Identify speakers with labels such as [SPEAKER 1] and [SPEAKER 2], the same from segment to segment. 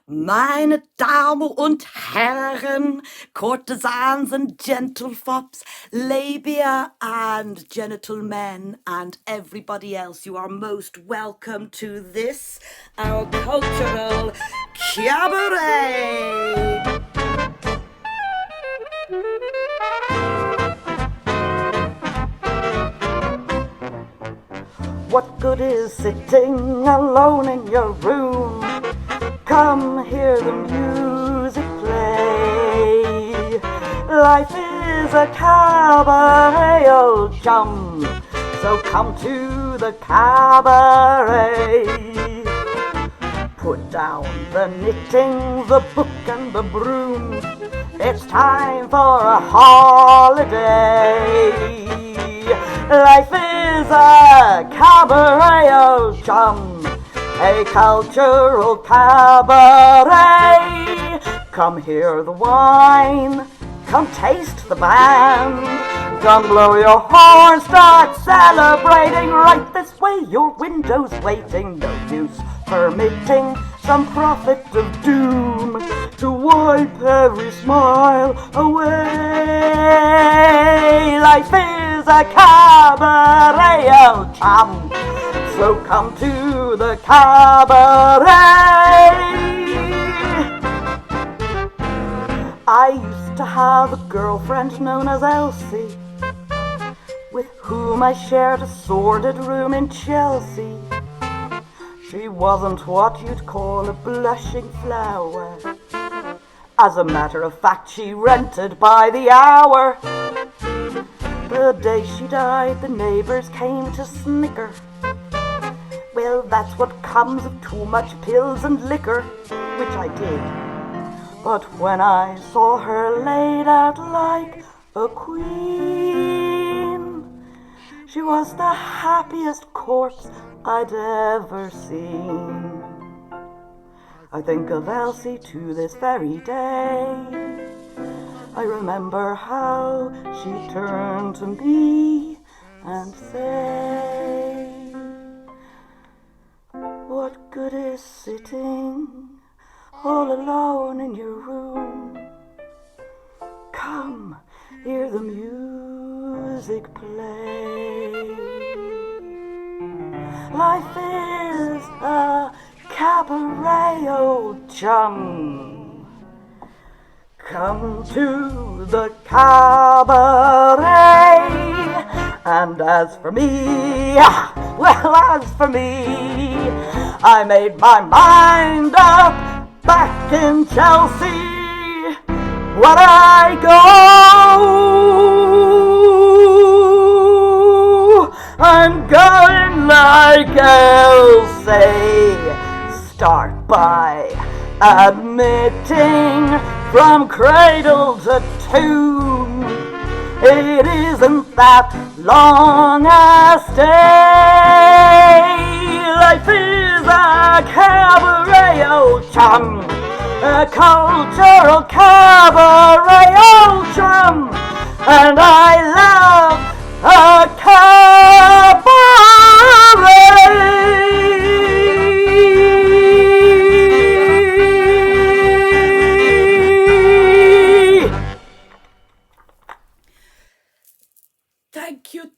[SPEAKER 1] Meine Damen und Herren, courtesans and gentlefops, labia and genital men, and everybody else, you are most welcome to this, our cultural cabaret. What good is sitting alone in your room? Come hear the music play. Life is a cabaret, old chum, so come to the cabaret. Put down the knitting, the book and the broom. It's time for a holiday. Life is a cabaret, old chum, a cultural cabaret. Come hear the wine, come taste the band. Come blow your horn, start celebrating. Right this way, your window's waiting. No use permitting some prophet of doom to wipe every smile away. Life is a cabaret, old chum, so come to the cabaret. I used to have a girlfriend known as Elsie, with whom I shared a sordid room in Chelsea. She wasn't what you'd call a blushing flower. As a matter of fact, she rented by the hour. The day she died, the neighbors came to snicker. Well, that's what comes of too much pills and liquor, which I did. But when I saw her laid out like a queen, she was the happiest corpse I'd ever seen. I think of Elsie to this very day. I remember how she turned to me and said, what good is sitting all alone in your room? Come, hear the music play. Life is a cabaret, old chum. Come to the cabaret. And as for me, I made my mind up back in Chelsea. When I go, I'm going like Elsie. Start by admitting from cradle to tomb, it isn't that long a stay. Life is a cabaret, old chum, a cultural cabaret, old chum, and I love a cabaret.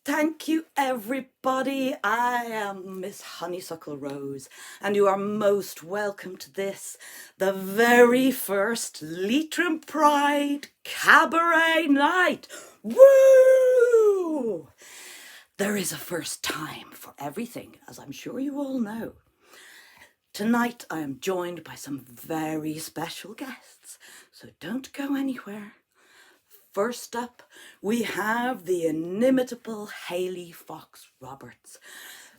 [SPEAKER 1] Thank you, everybody. I am Ms Honeysuckle Rose, and you are most welcome to this, the very first Leitrim Pride Cabaret night. Woo! There is a first time for everything, as I'm sure you all know. Tonight I am joined by some very special guests, so don't go anywhere. First up, we have the inimitable Hayley Fox Roberts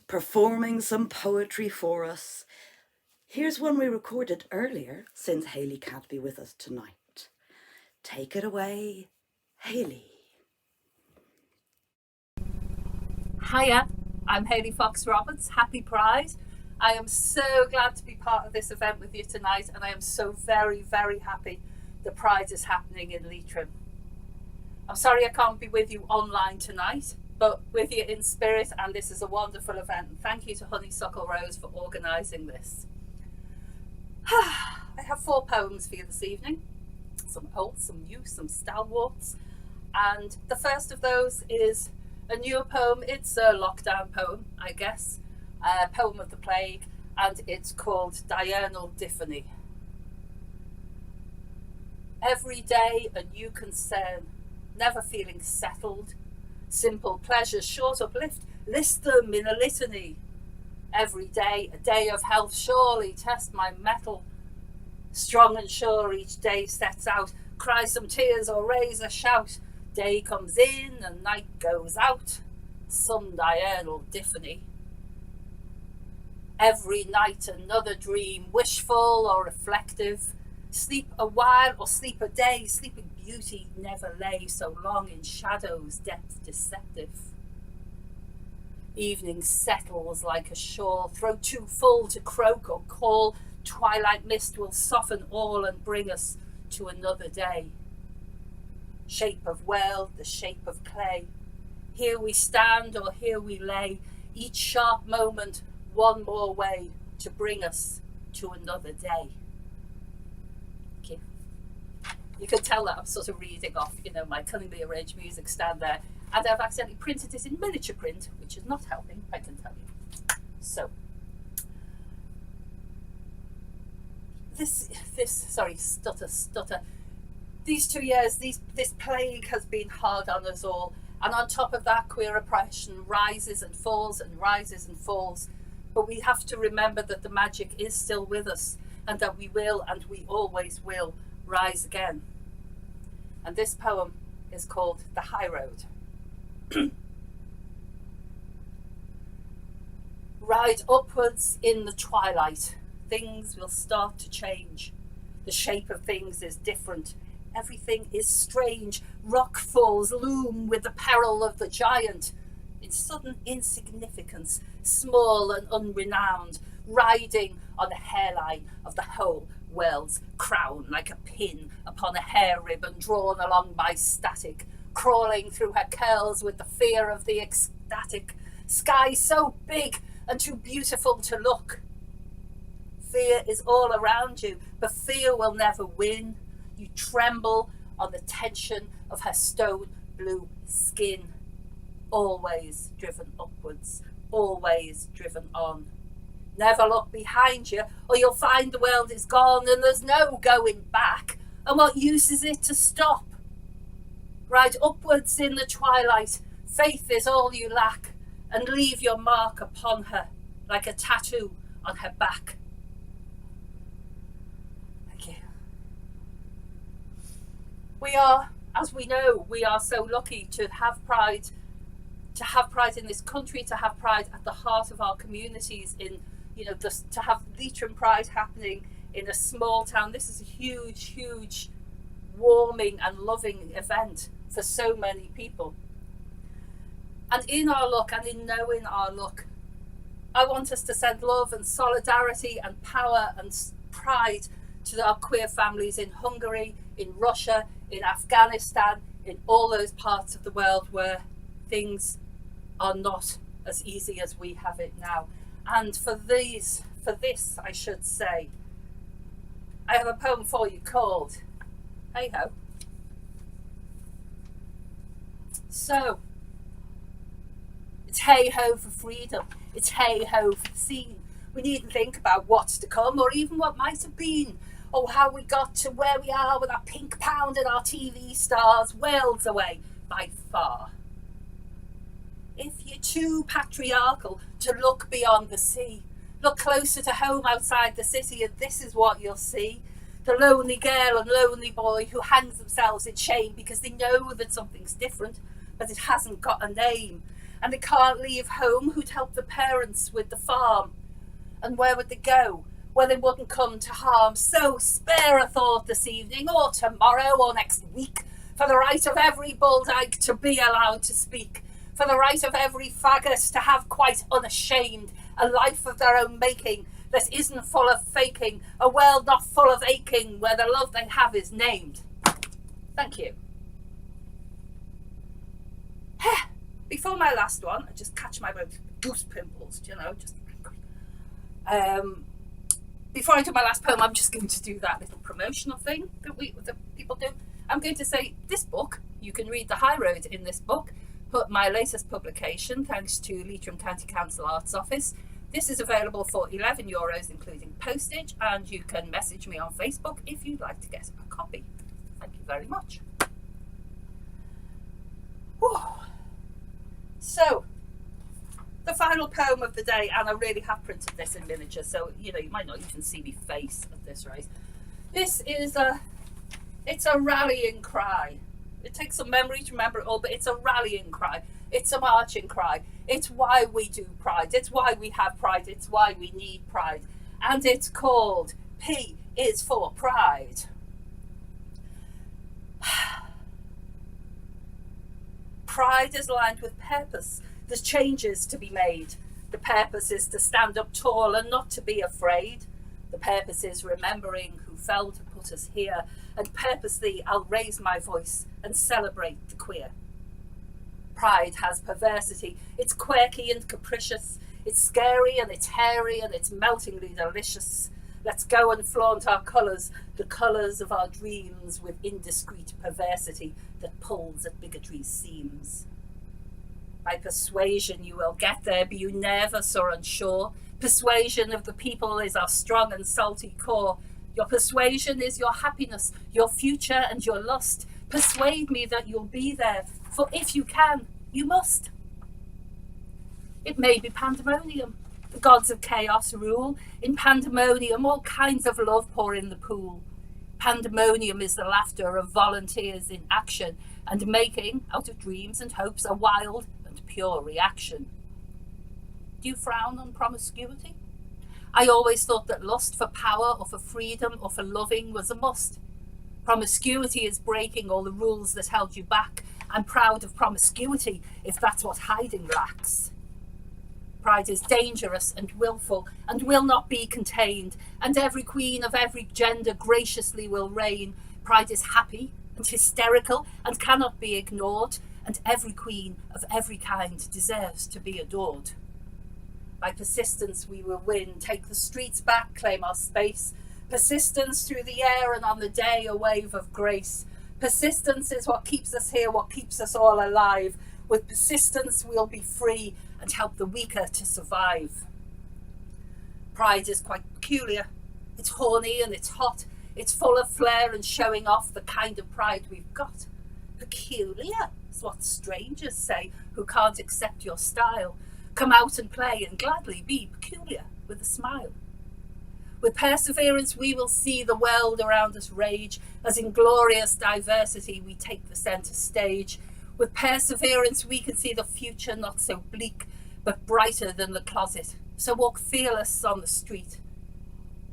[SPEAKER 1] performing some poetry for us. Here's one we recorded earlier, since Hayley can't be with us tonight. Take it away, Hayley.
[SPEAKER 2] Hiya, I'm Hayley Fox Roberts. Happy Pride. I am so glad to be part of this event with you tonight, and I am so very, very happy the Pride is happening in Leitrim. I'm sorry I can't be with you online tonight, but with you in spirit, and this is a wonderful event. Thank you to Honeysuckle Rose for organising this. I have 4 poems for you this evening, some old, some new, some stalwarts, and the first of those is a newer poem. It's a lockdown poem, I guess, a poem of the plague, and it's called Diurnal Diphony. Every day a new concern, never feeling settled, simple pleasures, short uplift, list them in a litany. Every day a day of health, surely test my mettle. Strong and sure each day sets out, cry some tears or raise a shout. Day comes in and night goes out, some diurnal Diphony. Every night another dream, wishful or reflective. Sleep a while or sleep a day, sleeping beauty never lay so long in shadows, depth deceptive. Evening settles like a shawl, throat too full to croak or call. Twilight mist will soften all and bring us to another day. Shape of world, the shape of clay. Here we stand or here we lay, each sharp moment one more way to bring us to another day. Thank you. You can tell that I'm sort of reading off, my cunningly arranged music stand there. And I've accidentally printed it in miniature print, which is not helping, I can tell you. So, stutter. These 2 years, this plague has been hard on us all. And on top of that, queer oppression rises and falls and rises and falls. But we have to remember that the magic is still with us, and that we will, and we always will, rise again. And this poem is called The High Road. Ride upwards in the twilight, things will start to change. The shape of things is different, everything is strange. Rock falls loom with the peril of the giant. In sudden insignificance, small and unrenowned, riding on the hairline of the whole world's crown, like a pin upon a hair ribbon drawn along by static, crawling through her curls with the fear of the ecstatic. Sky so big and too beautiful to look. Fear is all around you, but fear will never win. You tremble on the tension of her stone blue skin. Always driven upwards, always driven on. Never look behind you, or you'll find the world is gone and there's no going back. And what use is it to stop? Ride upwards in the twilight, faith is all you lack, and leave your mark upon her like a tattoo on her back. Thank you. We are, as we know, we are so lucky to have pride in this country, to have pride at the heart of our communities, to have Leitrim Pride happening in a small town. This is a huge, huge warming and loving event for so many people. And in our luck, and in knowing our luck, I want us to send love and solidarity and power and pride to our queer families in Hungary, in Russia, in Afghanistan, in all those parts of the world where things are not as easy as we have it now. And for this, I should say, I have a poem for you called Hey Ho. So, it's hey ho for freedom, it's hey ho for the scene. We needn't think about what's to come or even what might have been, or how we got to where we are with our pink pound and our TV stars worlds away by far. If you're too patriarchal to look beyond the sea, look closer to home outside the city, and this is what you'll see. The lonely girl and lonely boy who hangs themselves in shame because they know that something's different, but it hasn't got a name. And they can't leave home, who'd help the parents with the farm. And where would they go? Where they wouldn't come to harm. So spare a thought this evening, or tomorrow, or next week, for the right of every bulldog to be allowed to speak. For the right of every faggot to have, quite unashamed, a life of their own making that isn't full of faking, a world not full of aching, where the love they have is named. Thank you. Before my last one, I just catch my goose pimples, just before I do my last poem, I'm just going to do that little promotional thing that people do. I'm going to say this book, you can read The High Road in this book, put my latest publication, thanks to Leitrim County Council Arts Office. This is available for €11, including postage, and you can message me on Facebook if you'd like to get a copy. Thank you very much. Whew. So, the final poem of the day, and I really have printed this in miniature, so you might not even see me face at this rate. This is it's a rallying cry. It takes some memory to remember it all, but it's a rallying cry. It's a marching cry. It's why we do Pride. It's why we have Pride. It's why we need Pride. And it's called P is for Pride. Pride is lined with purpose. There's changes to be made. The purpose is to stand up tall and not to be afraid. The purpose is remembering who fell to put us here. And purposely I'll raise my voice and celebrate the queer. Pride has perversity. It's quirky and capricious. It's scary and it's hairy and it's meltingly delicious. Let's go and flaunt our colours, the colours of our dreams, with indiscreet perversity that pulls at bigotry's seams. By persuasion you will get there, be you nervous or unsure. Persuasion of the people is our strong and salty core. Your persuasion is your happiness, your future and your lust. Persuade me that you'll be there, for if you can, you must. It may be pandemonium. The gods of chaos rule. In pandemonium, all kinds of love pour in the pool. Pandemonium is the laughter of volunteers in action and making, out of dreams and hopes, a wild and pure reaction. Do you frown on promiscuity? I always thought that lust for power or for freedom or for loving was a must. Promiscuity is breaking all the rules that held you back. I'm proud of promiscuity if that's what hiding lacks. Pride is dangerous and willful and will not be contained, and every queen of every gender graciously will reign. Pride is happy and hysterical and cannot be ignored, and every queen of every kind deserves to be adored. By persistence we will win, take the streets back, claim our space. Persistence through the air and on the day a wave of grace. Persistence is what keeps us here, what keeps us all alive. With persistence we'll be free and help the weaker to survive. Pride is quite peculiar. It's horny and it's hot. It's full of flair and showing off the kind of pride we've got. Peculiar is what strangers say who can't accept your style. Come out and play and gladly be peculiar with a smile. With perseverance we will see the world around us rage, as in glorious diversity we take the centre stage. With perseverance we can see the future not so bleak, but brighter than the closet, so walk fearless on the street.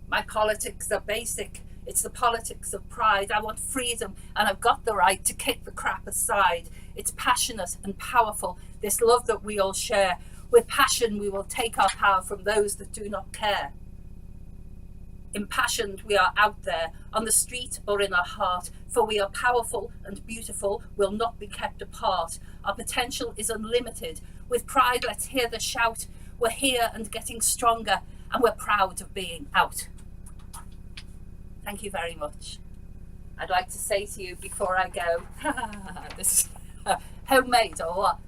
[SPEAKER 2] My politics are basic, it's the politics of pride. I want freedom and I've got the right to kick the crap aside. It's passionate and powerful, this love that we all share. With passion we will take our power from those that do not care. Impassioned we are out there, on the street or in our heart, for we are powerful and beautiful, will not be kept apart. Our potential is unlimited. With pride let's hear the shout. We're here and getting stronger, and we're proud of being out. Thank you very much. I'd like to say to you before I go, this is homemade or what?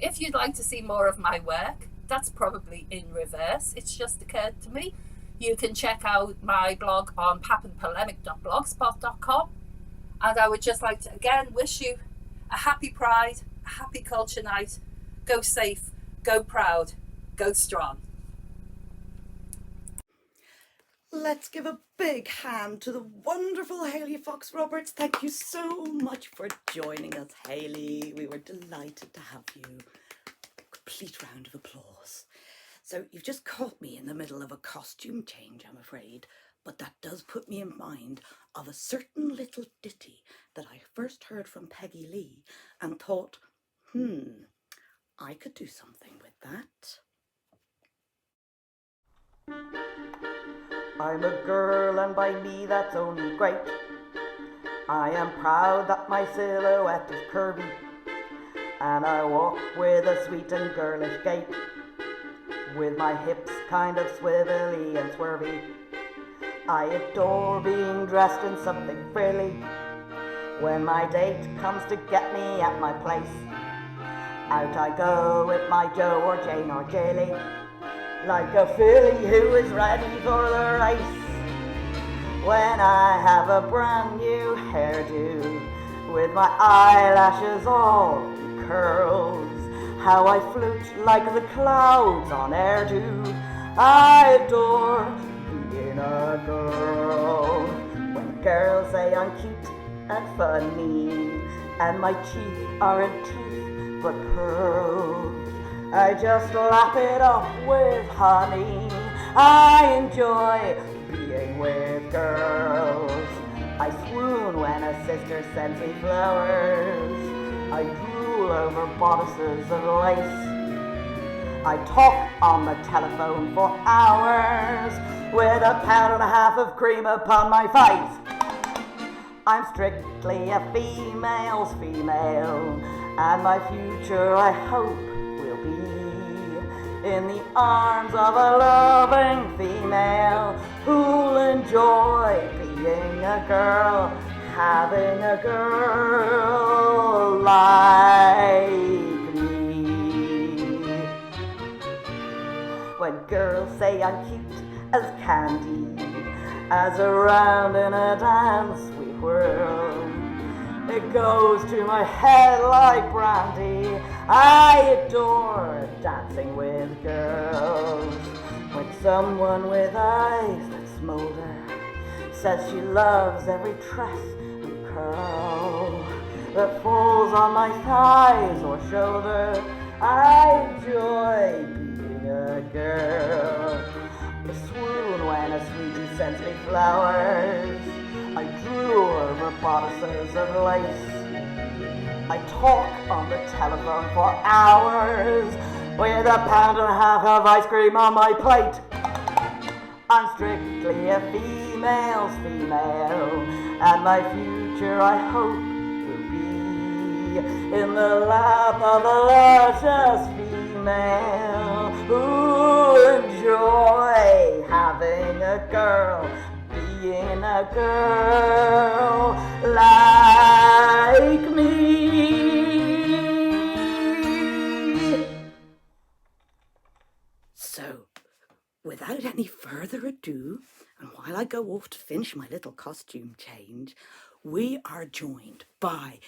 [SPEAKER 2] If you'd like to see more of my work, that's probably in reverse. It's just occurred to me. You can check out my blog on papandpolemic.blogspot.com. And I would just like to again wish you a happy Pride, a happy culture night. Go safe, go proud, go strong.
[SPEAKER 1] Let's give a big hand to the wonderful Hayley Fox Roberts. Thank you so much for joining us, Hayley. We were delighted to have you. Complete round of applause. So you've just caught me in the middle of a costume change, I'm afraid, but that does put me in mind of a certain little ditty that I first heard from Peggy Lee and thought, I could do something with that. I'm a girl and by me that's only great. I am proud that my silhouette is curvy, and I walk with a sweet and girlish gait, with my hips kind of swivelly and swervy. I adore being dressed in something frilly when my date comes to get me at my place. Out I go with my Joe or Jane or Jaylee, like a filly who is ready for the race. When I have a brand new hairdo, with my eyelashes all in curls, how I float like the clouds on air-dew. I adore being a girl. When girls say I'm cute and funny, and my teeth aren't teeth but pearls, I just lap it up with honey. I enjoy being with girls. I swoon when a sister sends me flowers. I drool over bodices of lace. I talk on the telephone for hours with a pound and a half of cream upon my face. I'm strictly a female's female, and my future, I hope, will be in the arms of a loving female who'll enjoy being a girl, having a girl like me. When girls say I'm cute as candy, as around in a dance we whirl, it goes to my head like brandy. I adore dancing with girls. When someone with eyes that smolder says she loves every tress and curl that falls on my thighs or shoulder, I enjoy being a girl. I swoon when a sweetie sends me flowers. I drool over bodices of lace. I talk on the telephone for hours with a pound and a half of ice cream on my plate. I'm strictly a female's female, and my future, I hope, will be in the lap of a luscious female who enjoy having a girl, being a girl like me.
[SPEAKER 3] So, without any further ado, and while I go off to finish my little costume change, we are joined by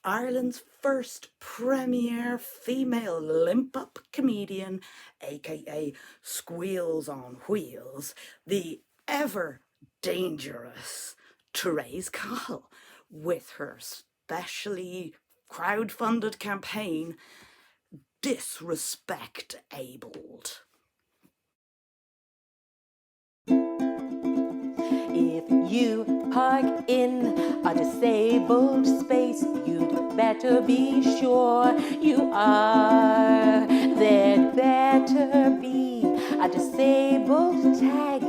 [SPEAKER 3] Ireland's first premier female limp-up comedian, aka Squeals on Wheels, the ever dangerous Therese Cahill, with her specially crowd-funded campaign, Disrespectabled.
[SPEAKER 4] If you park in a disabled space, you'd better be sure you are. There'd better be a disabled tag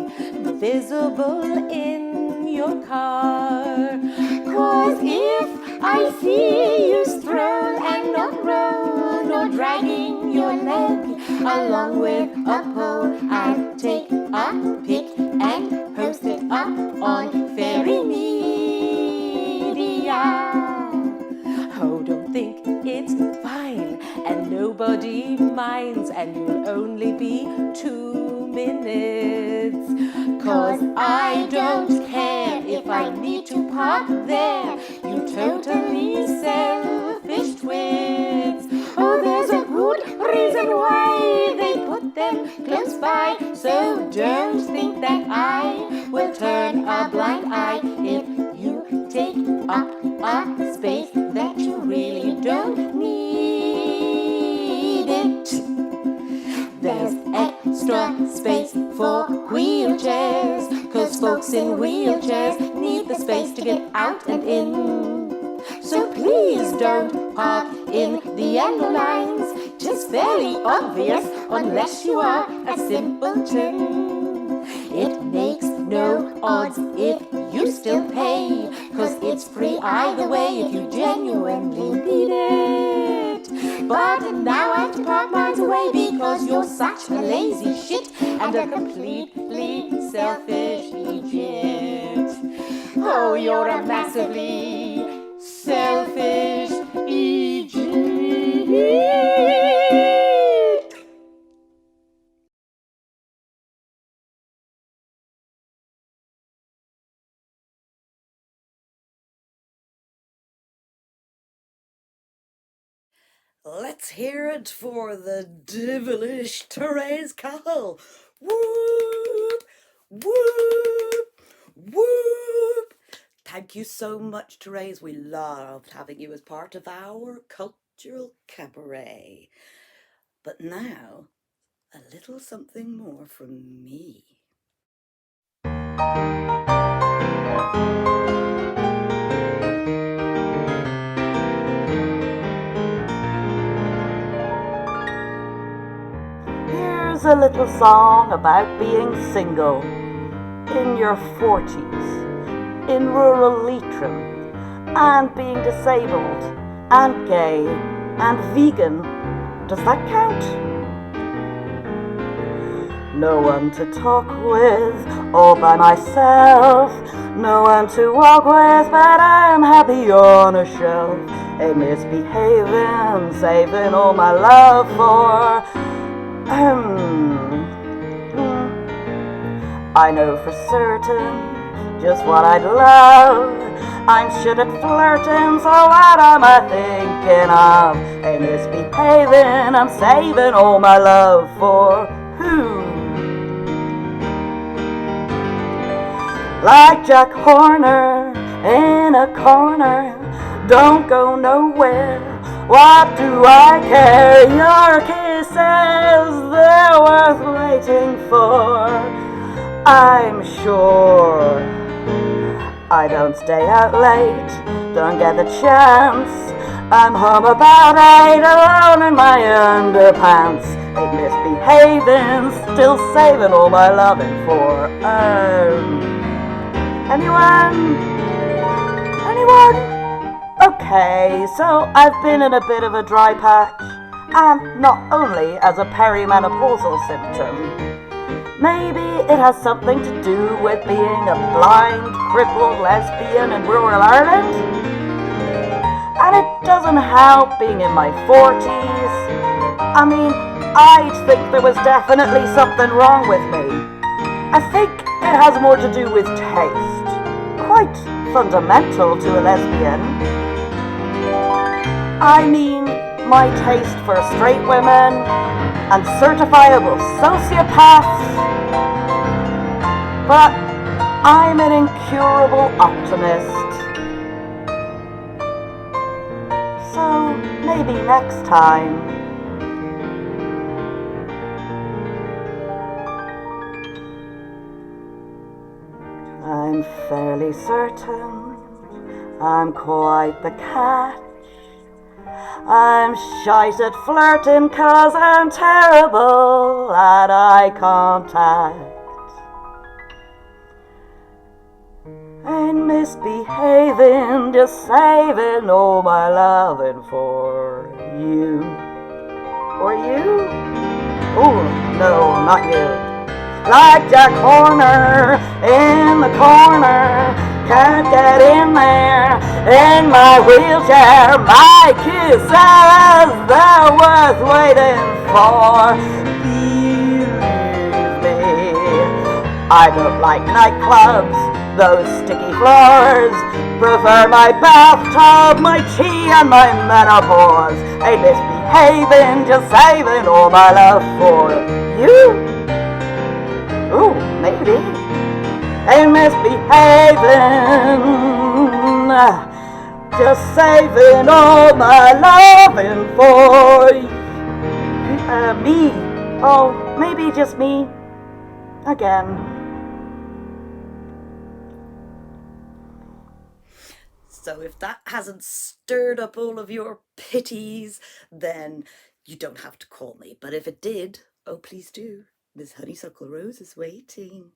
[SPEAKER 4] visible in your car. 'Cause if I see you stroll and not roll, nor dragging your leg along with a pole, I'd take a pic and post it up on fairy media. Oh, don't think it's fine, and nobody minds, and you'll only be 2 minutes. 'Cause I don't care if I need to park there, you totally selfish twits. Oh, there's a good reason why they put them close by, so don't think that I will turn a blind eye if you take up a space that you really don't need it. There's extra space for wheelchairs, 'cause folks in wheelchairs need the space to get out and in. So please don't park in the yellow lines. 'Tis fairly obvious unless you are a simpleton. It makes no odds if you still pay, 'cause it's free either way if you genuinely need it. But now I have to park miles away because you're such a lazy shit and a completely selfish idiot. you're a massively selfish idiot.
[SPEAKER 3] Let's hear it for the devilish Therese Cahill. Whoop, whoop, whoop. Thank you so much, Therese. We loved having you as part of our cultural cabaret. But now, a little something more from me.
[SPEAKER 1] Here's a little song about being single in your 40s in rural Leitrim and being disabled and gay and vegan. Does that count? No one to talk with, all by myself. No one to walk with, but I'm happy on a shelf. A misbehaving, saving all my love for I know for certain just what I'd love. I'm shit at flirting, so what am I thinking of? A misbehaving, I'm saving all my love for who? Like Jack Horner in a corner, don't go nowhere. What do I care? Your kisses, they're worth waiting for. I'm sure I don't stay out late, don't get the chance. I'm home about 8, alone in my underpants. Ain't misbehaving, still saving all my loving for anyone? Okay, so I've been in a bit of a dry patch, and not only as a perimenopausal symptom. Maybe it has something to do with being a blind, crippled lesbian in rural Ireland. And it doesn't help being in my 40s. I mean, I'd think there was definitely something wrong with me. I think it has more to do with taste. Quite fundamental to a lesbian. I mean, my taste for straight women and certifiable sociopaths. But I'm an incurable optimist. So maybe next time. I'm fairly certain I'm quite the catch. I'm shite at flirting 'cause I'm terrible at eye contact. Ain't misbehaving, just saving all my loving for you. Or you? Oh, no, not you. Like Jack Horner in the corner, can't get in there in my wheelchair. My kisses, they're worth waiting for. Believe me, I don't like nightclubs, those sticky floors. Prefer my bathtub, my tea and my menopause. Ain't misbehaving, just saving all my love for you. Ooh, maybe. Ain't misbehaving, just saving all my loving for me. Oh, maybe just me. Again.
[SPEAKER 3] So if that hasn't stirred up all of your pities, then you don't have to call me. But if it did, oh, please do. Ms Honeysuckle Rose is waiting.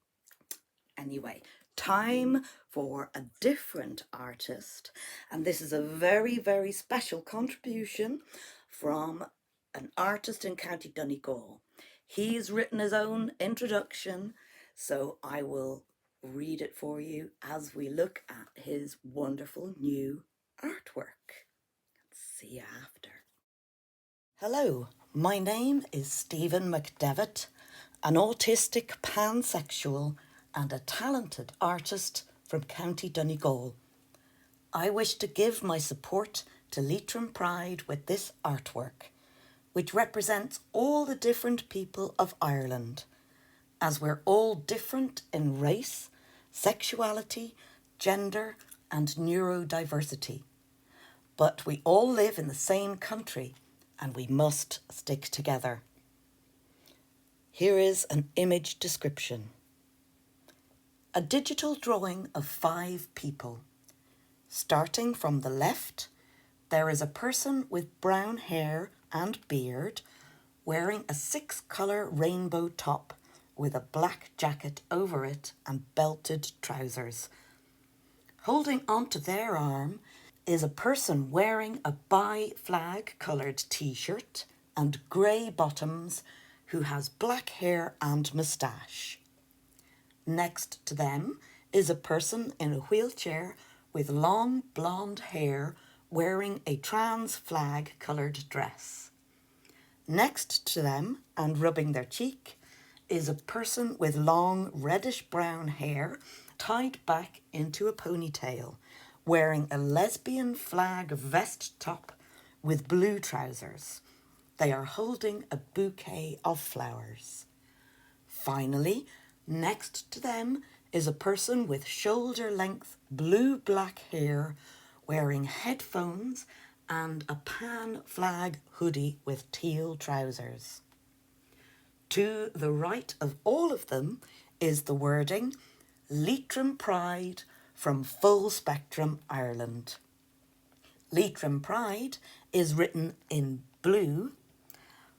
[SPEAKER 3] Anyway, time for a different artist. And this is a very, very special contribution from an artist in County Donegal. He's written his own introduction, so I will read it for you as we look at his wonderful new artwork. See you after. Hello, my name is Stephen McDevitt, an autistic pansexual and a talented artist from County Donegal. I wish to give my support to Leitrim Pride with this artwork, which represents all the different people of Ireland, as we're all different in race, sexuality, gender, and neurodiversity. But we all live in the same country, and we must stick together. Here is an image description. A digital drawing of 5 people. Starting from the left, there is a person with brown hair and beard wearing a 6-colour rainbow top with a black jacket over it and belted trousers. Holding onto their arm is a person wearing a bi flag coloured t-shirt and grey bottoms who has black hair and moustache. Next to them is a person in a wheelchair with long blonde hair wearing a trans flag coloured dress. Next to them and rubbing their cheek is a person with long reddish brown hair tied back into a ponytail, wearing a lesbian flag vest top with blue trousers. They are holding a bouquet of flowers. Finally, next to them is a person with shoulder-length blue-black hair wearing headphones and a pan flag hoodie with teal trousers. To the right of all of them is the wording Leitrim Pride from Full Spectrum Ireland. Leitrim Pride is written in blue,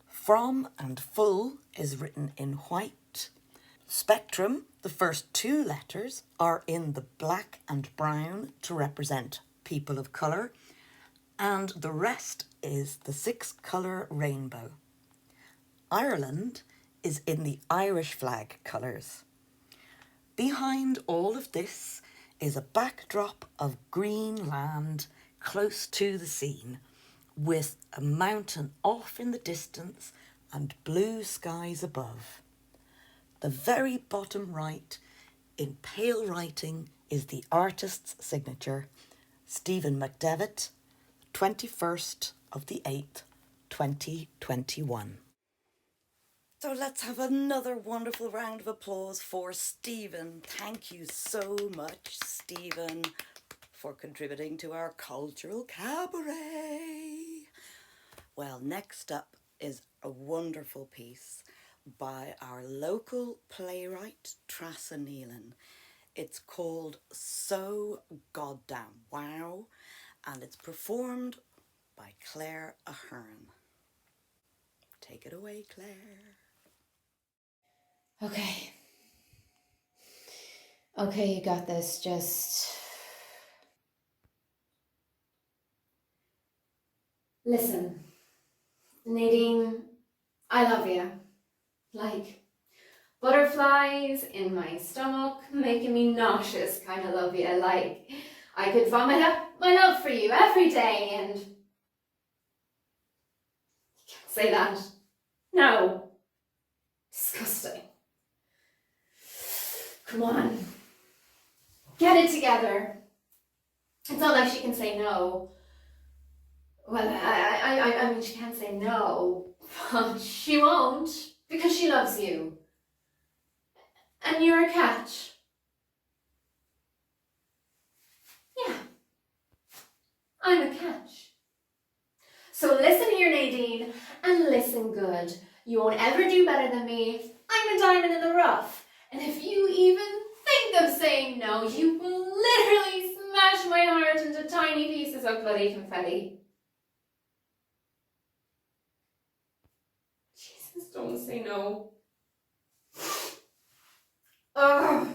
[SPEAKER 3] from and full is written in white. Spectrum, the first 2 letters, are in the black and brown to represent people of colour, and the rest is the 6-colour rainbow. Ireland is in the Irish flag colours. Behind all of this is a backdrop of green land close to the scene, with a mountain off in the distance and blue skies above. The very bottom right, in pale writing, is the artist's signature, Stephen McDevitt, 21st of the 8th, 2021. So let's have another wonderful round of applause for Stephen. Thank you so much, Stephen, for contributing to our cultural cabaret. Well, next up is a wonderful piece by our local playwright, Treasa Nealon. It's called So Goddamn Wow, and it's performed by Claire Ahearne. Take it away, Claire.
[SPEAKER 5] Okay, you got this. Just listen. Nadine, I love you. Like butterflies in my stomach, making me nauseous kind of love you. Like I could vomit up my love for you every day and... You can't say that. No. Disgusting. Come on. Get it together. It's not like she can say no. Well, I mean, she can't say no, but she won't, because she loves you. And you're a catch. Yeah. I'm a catch. So listen here, Nadine, and listen good. You won't ever do better than me. I'm a diamond in the rough. And if you even think of saying no, you will literally smash my heart into tiny pieces of bloody confetti. Jesus, don't say no. Ugh.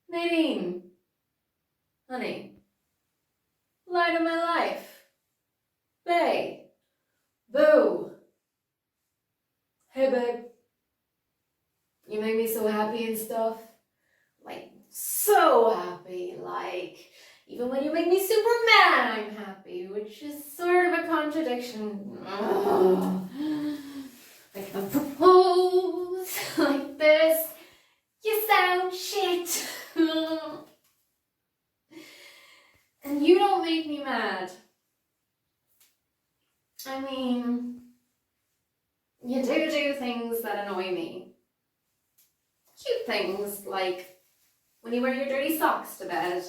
[SPEAKER 5] Nadine. Honey. light of my life. Bae. Boo. Hey, babe. You make me so happy and stuff. Like, so happy. Like, even when you make me super mad, I'm happy, which is sort of a contradiction. Ugh. I can propose like this. You sound shit. And you don't make me mad. I mean, you do things that annoy me. Cute things like when you wear your dirty socks to bed.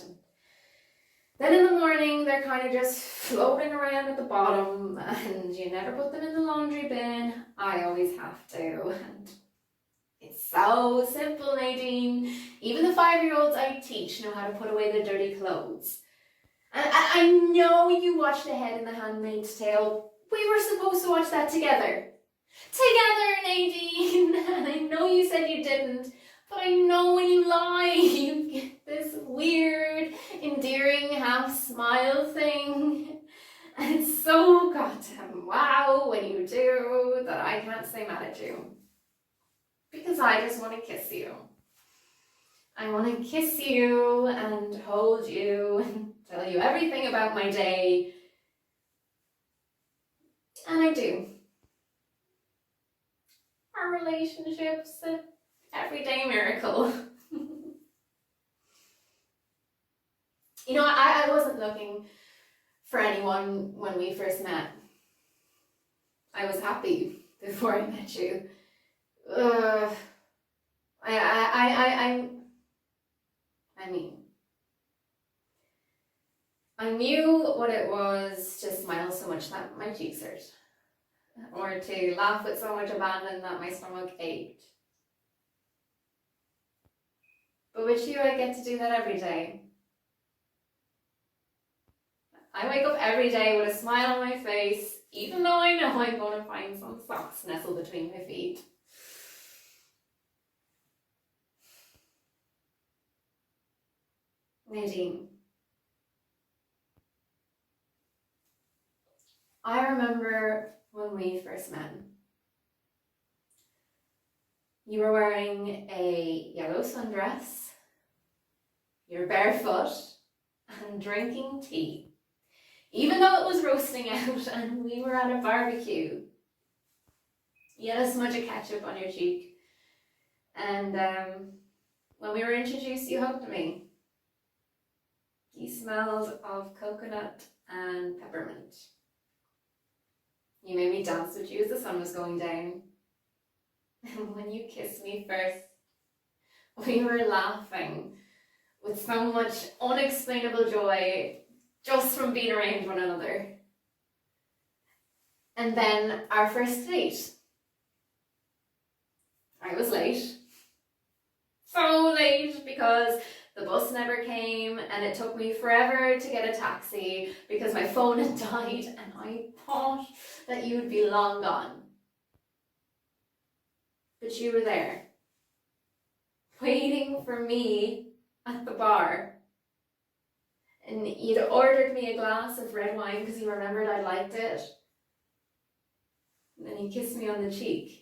[SPEAKER 5] Then in the morning, they're kind of just floating around at the bottom and you never put them in the laundry bin. I always have to. And it's so simple, Nadine. Even the 5-year-olds I teach know how to put away their dirty clothes. And I know you watched The Head in the Handmaid's Tale. We were supposed to watch that together. Together, Nadine! And I know you said you didn't, but I know when you lie, you get this weird, endearing half-smile thing. And it's so goddamn wow when you do that I can't stay mad at you. Because I just want to kiss you. I want to kiss you and hold you and tell you everything about my day. And I do. Our relationship's an everyday miracle. You know, I wasn't looking for anyone when we first met. I was happy before I met you. I knew what it was to smile so much that my cheeks hurt, or to laugh with so much abandon that my stomach ached. But with you, I get to do that every day. I wake up every day with a smile on my face, even though I know I'm going to find some socks nestled between my feet. Nadine, I remember when we first met. You were wearing a yellow sundress, you're barefoot, and drinking tea. Even though it was roasting out and we were at a barbecue. You had a smudge of ketchup on your cheek. And when we were introduced, you hugged me. You smelled of coconut and peppermint. You made me dance with you as the sun was going down. And when you kissed me first, we were laughing with so much unexplainable joy just from being around one another. And then our first date. I was late. So late because the bus never came and it took me forever to get a taxi because my phone had died and I thought that you would be long gone. But you were there, waiting for me at the bar. And you'd ordered me a glass of red wine because you remembered I liked it. And then you kissed me on the cheek.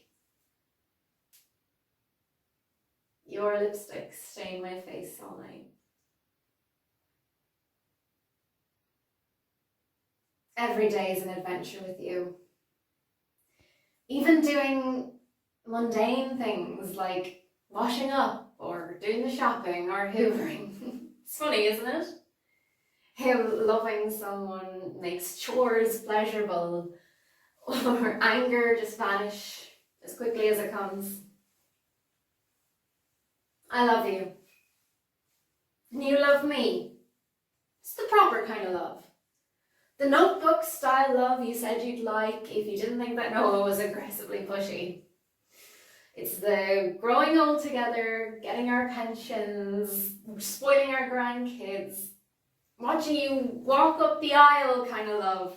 [SPEAKER 5] Your lipstick stained my face all night. Every day is an adventure with you. Even doing mundane things like washing up or doing the shopping or hoovering. It's funny, isn't it? How loving someone makes chores pleasurable or anger just vanish as quickly as it comes. I love you. And you love me. It's the proper kind of love. The Notebook style love you said you'd like if you didn't think that Noah was aggressively pushy. It's the growing old together, getting our pensions, spoiling our grandkids, watching you walk up the aisle kind of love.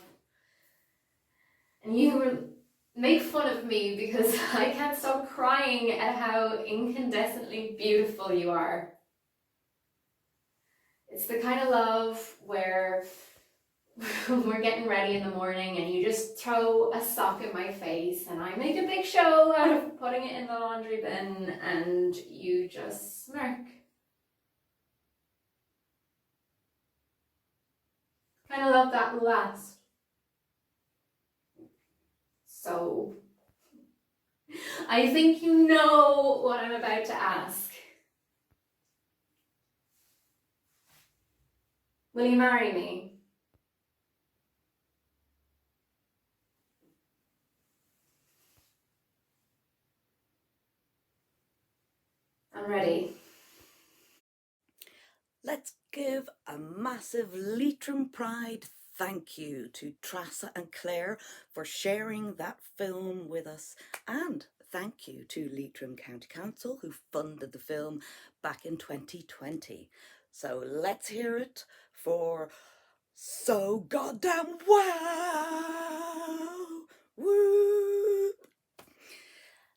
[SPEAKER 5] And you make fun of me because I can't stop crying at how incandescently beautiful you are. It's the kind of love where we're getting ready in the morning and you just throw a sock in my face and I make a big show out of putting it in the laundry bin and you just smirk. Kind of let that last. So, I think you know what I'm about to ask. Will you marry me? I'm ready.
[SPEAKER 3] Let's give a massive Leitrim Pride thank you to Treasa and Claire for sharing that film with us, and thank you to Leitrim County Council who funded the film back in 2020. So let's hear it for So Goddamn Wow! Woo!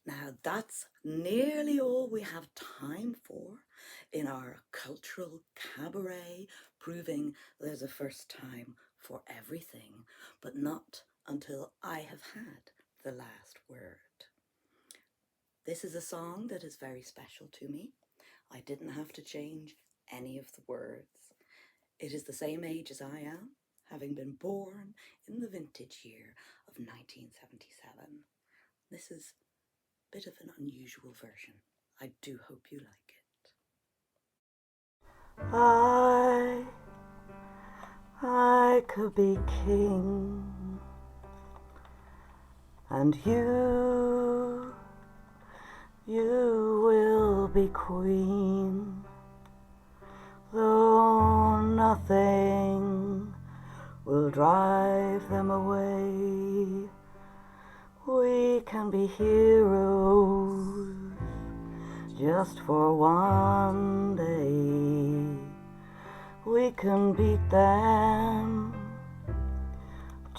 [SPEAKER 3] Now that's nearly all we have time for in our cultural cabaret, proving there's a first time for everything, but not until I have had the last word. This is a song that is very special to me. I didn't have to change any of the words. It is the same age as I am, having been born in the vintage year of 1977. This is a bit of an unusual version. I do hope you like it.
[SPEAKER 1] I could be king, and you will be queen, though nothing will drive them away. We can be heroes just for one day. We can beat them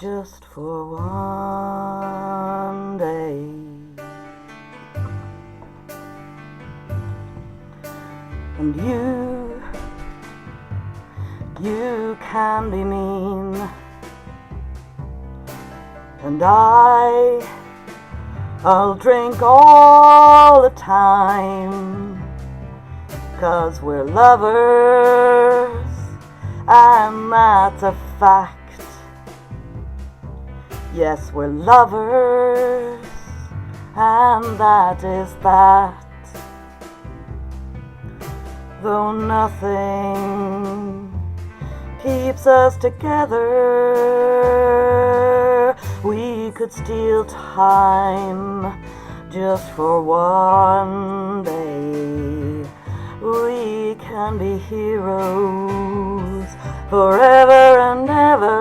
[SPEAKER 1] just for one day. And you can be mean, and I'll drink all the time, 'cause we're lovers, and that's a fact. Yes, we're lovers, and that is that. Though nothing keeps us together, we could steal time just for one day. We can be heroes forever and ever.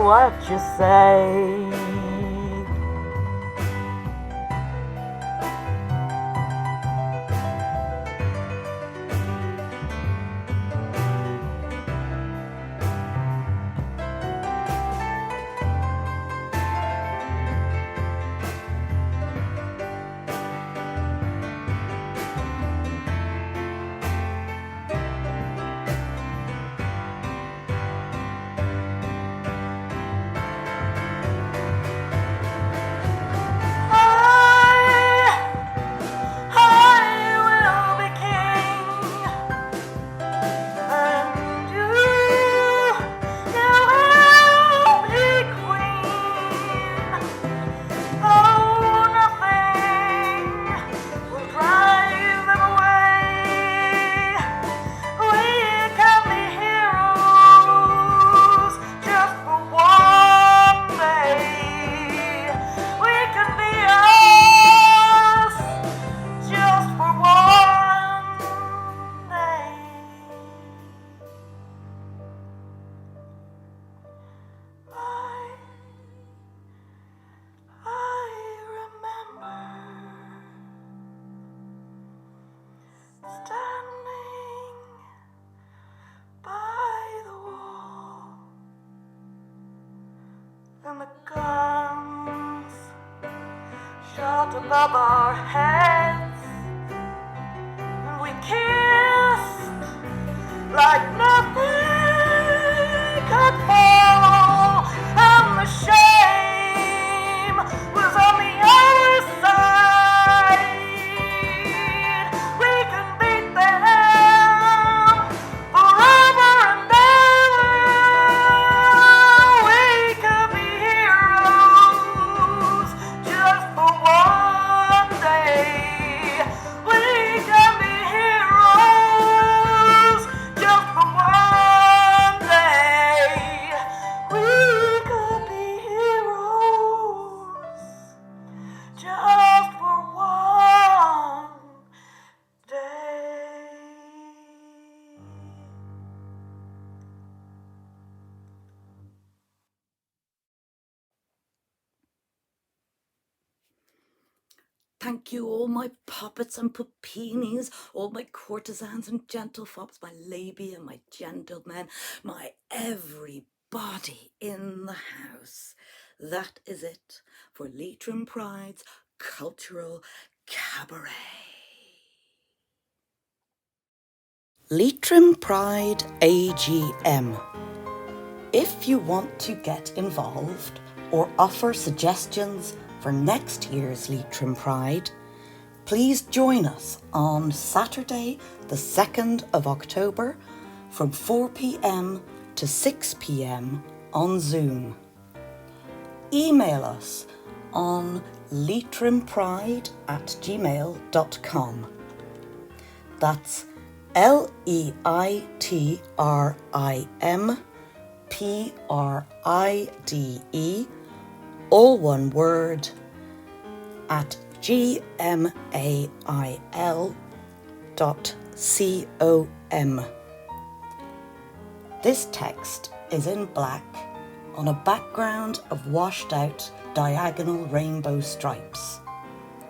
[SPEAKER 1] What you say? And the guns shot above our heads, and we kissed like nothing
[SPEAKER 3] Thank you, all my puppets and pupinis, all my courtesans and gentlefops, my labia, my gentlemen, my everybody in the house. That is it for Leitrim Pride's cultural cabaret. Leitrim Pride AGM. If you want to get involved or offer suggestions for next year's Leitrim Pride, please join us on Saturday the 2nd of October from 4 p.m. to 6 p.m. on Zoom. Email us on leitrimpride@gmail.com. That's LEITRIMPRIDE, all one word, at gmail.com. This text is in black on a background of washed out diagonal rainbow stripes,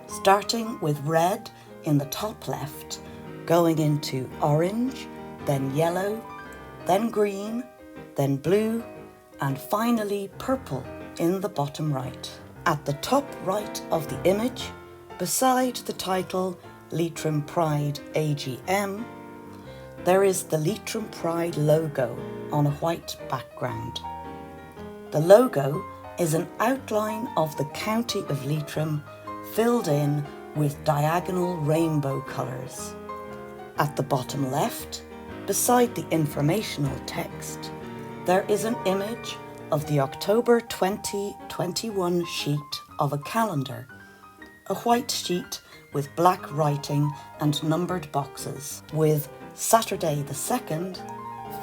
[SPEAKER 3] starting with red in the top left, going into orange, then yellow, then green, then blue, and finally purple in the bottom right. At the top right of the image, beside the title Leitrim Pride AGM, there is the Leitrim Pride logo on a white background. The logo is an outline of the county of Leitrim filled in with diagonal rainbow colours. At the bottom left, beside the informational text, there is an image of the October 2021 sheet of a calendar, a white sheet with black writing and numbered boxes, with Saturday the 2nd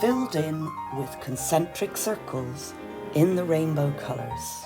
[SPEAKER 3] filled in with concentric circles in the rainbow colours.